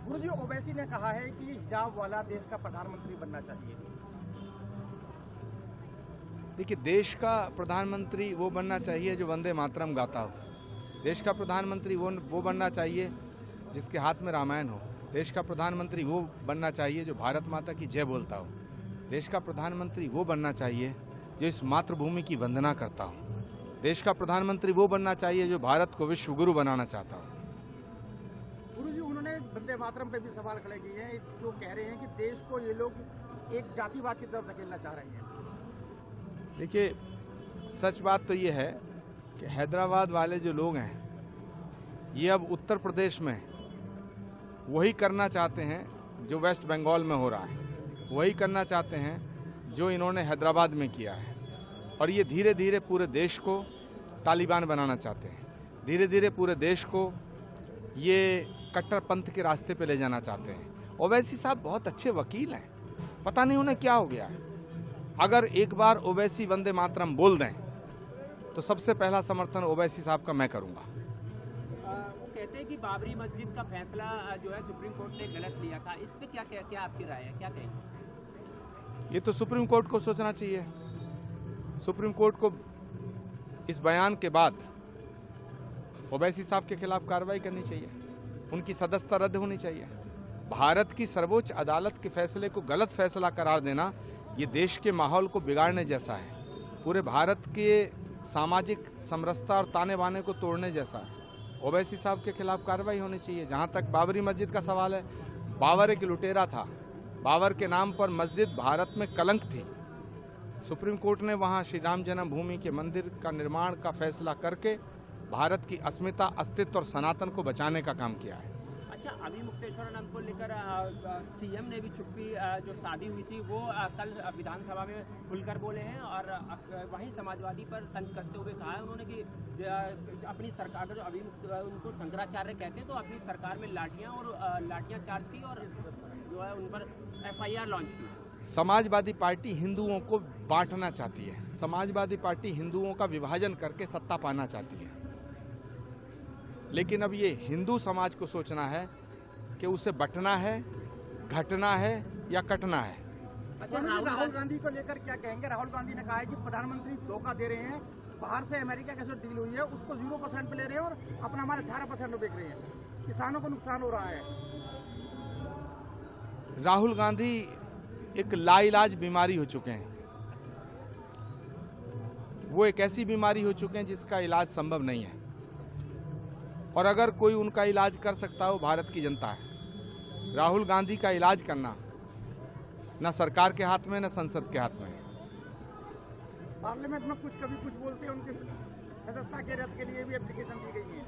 गुरुजी, ओवैसी ने कहा है कि हिजाब वाला देश का प्रधानमंत्री बनना चाहिए। देखिए, देश का प्रधानमंत्री वो बनना चाहिए जो वंदे मातरम गाता हो। देश का प्रधानमंत्री वो बनना चाहिए जिसके हाथ में रामायण हो। देश का प्रधानमंत्री वो बनना चाहिए जो भारत माता की जय बोलता हो। देश का प्रधानमंत्री वो बनना चाहिए जो इस मातृभूमि की वंदना करता हो। देश का प्रधानमंत्री वो बनना चाहिए जो भारत को विश्व गुरु बनाना चाहता हो। गुरुजी, उन्होंने वंदे मातरम पे भी सवाल खड़े किए हैं, जो कह रहे हैं कि देश को ये लोग एक जातिवाद की तरफ धकेलना चाह रहे हैं। देखिए, सच बात तो ये है कि हैदराबाद वाले जो लोग हैं ये अब उत्तर प्रदेश में वही करना चाहते हैं जो वेस्ट बंगाल में हो रहा है, वही करना चाहते हैं जो इन्होंने हैदराबाद में किया है। और ये धीरे धीरे पूरे देश को तालिबान बनाना चाहते हैं। धीरे धीरे पूरे देश को ये कट्टरपंथ के रास्ते पे ले जाना चाहते हैं। ओवैसी साहब बहुत अच्छे वकील हैं, पता नहीं उन्हें क्या हो गया है। अगर एक बार ओवैसी वंदे मातरम बोल दें तो सबसे पहला समर्थन ओवैसी साहब का मैं करूंगा। वो कहते हैं कि बाबरी मस्जिद का फैसला जो है सुप्रीम कोर्ट ने गलत लिया था, इस पे क्या आपकी राय है, क्या कहेंगे? ये तो सुप्रीम कोर्ट को सोचना चाहिए। सुप्रीम कोर्ट को इस बयान के बाद ओवैसी साहब के खिलाफ कार्रवाई करनी चाहिए, उनकी सदस्यता रद्द होनी चाहिए। भारत की सर्वोच्च अदालत के फैसले को गलत फैसला करार देना ये देश के माहौल को बिगाड़ने जैसा है, पूरे भारत के सामाजिक समरसता और ताने बाने को तोड़ने जैसा है। ओवैसी साहब के खिलाफ कार्रवाई होनी चाहिए। जहां तक बाबरी मस्जिद का सवाल है, बाबर एक लुटेरा था। बाबर के नाम पर मस्जिद भारत में कलंक थी। सुप्रीम कोर्ट ने वहां श्री राम जन्मभूमि के मंदिर का निर्माण का फैसला करके भारत की अस्मिता, अस्तित्व और सनातन को बचाने का काम किया है। अच्छा, अभी मुक्तेश्वरानंद को लेकर सीएम ने भी चुप्पी जो शादी हुई थी वो कल विधानसभा में खुलकर बोले हैं और वहीं समाजवादी पर तंज कसते हुए कहा है उन्होंने कि अपनी सरकार, जो अभी उनको शंकराचार्य कहते हैं, तो अपनी सरकार में लाठियां चार्ज की और जो है उन पर FIR लॉन्च की। समाजवादी पार्टी हिंदुओं को बांटना चाहती है। समाजवादी पार्टी हिंदुओं का विभाजन करके सत्ता पाना चाहती है। लेकिन अब ये हिंदू समाज को सोचना है कि उसे बंटना है, घटना है या कटना है। अच्छा, राहुल गांधी को लेकर क्या कहेंगे? राहुल गांधी ने कहा है कि प्रधानमंत्री धोखा दे रहे हैं, बाहर से अमेरिका के साथ डील हुई है उसको 0% पे ले रहे हैं और अपना हमारे 18% में बेच रहे हैं, किसानों को नुकसान हो रहा है। राहुल गांधी एक लाइलाज बीमारी हो चुके हैं। वो एक ऐसी बीमारी हो चुके हैं जिसका इलाज संभव नहीं है, और अगर कोई उनका इलाज कर सकता हो भारत की जनता है। राहुल गांधी का इलाज करना न सरकार के हाथ में न संसद के हाथ में है। पार्लियामेंट में कभी कुछ बोलते हैं, उनकी सदस्यता के रद्द के लिए भी एप्लीकेशन दी गई है।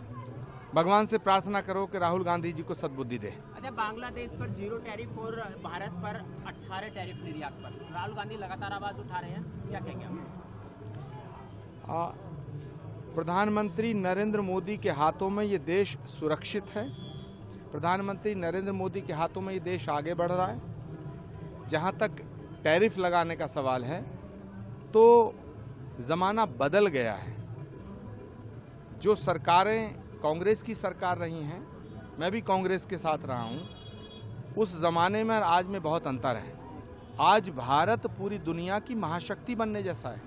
भगवान से प्रार्थना करो कि राहुल गांधी जी को सद्बुद्धि दे। अच्छा, बांग्लादेश पर 0 टैरिफ और भारत पर 18 टैरिफ निर्यात पर राहुल गांधी लगातार आवाज उठा रहे हैं, क्या कहेंगे आप? प्रधानमंत्री नरेंद्र मोदी के हाथों में ये देश सुरक्षित है। प्रधानमंत्री नरेंद्र मोदी के हाथों में ये देश आगे बढ़ रहा है। जहां तक टैरिफ लगाने का सवाल है तो जमाना बदल गया है। जो सरकारें कांग्रेस की सरकार रही हैं, मैं भी कांग्रेस के साथ रहा हूं, उस जमाने में और आज में बहुत अंतर है। आज भारत पूरी दुनिया की महाशक्ति बनने जैसा है।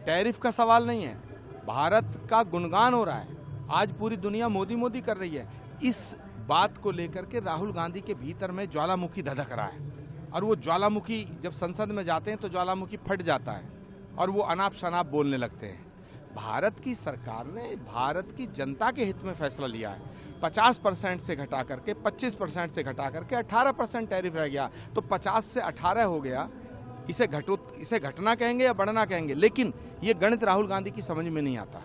टैरिफ का सवाल नहीं है, भारत का गुणगान हो रहा है। आज पूरी दुनिया मोदी मोदी कर रही है। इस बात को लेकर के राहुल गांधी के भीतर में ज्वालामुखी धधक रहा है, और वो ज्वालामुखी जब संसद में जाते हैं तो ज्वालामुखी फट जाता है और वो अनाप शनाप बोलने लगते हैं। भारत की सरकार ने भारत की जनता के हित में फैसला लिया है। 50% से घटा करके 25% से घटा करके 18% टैरिफ रह गया, तो 50 से 18 हो गया। इसे घटना कहेंगे या बढ़ना कहेंगे, लेकिन ये गणित राहुल गांधी की समझ में नहीं आता।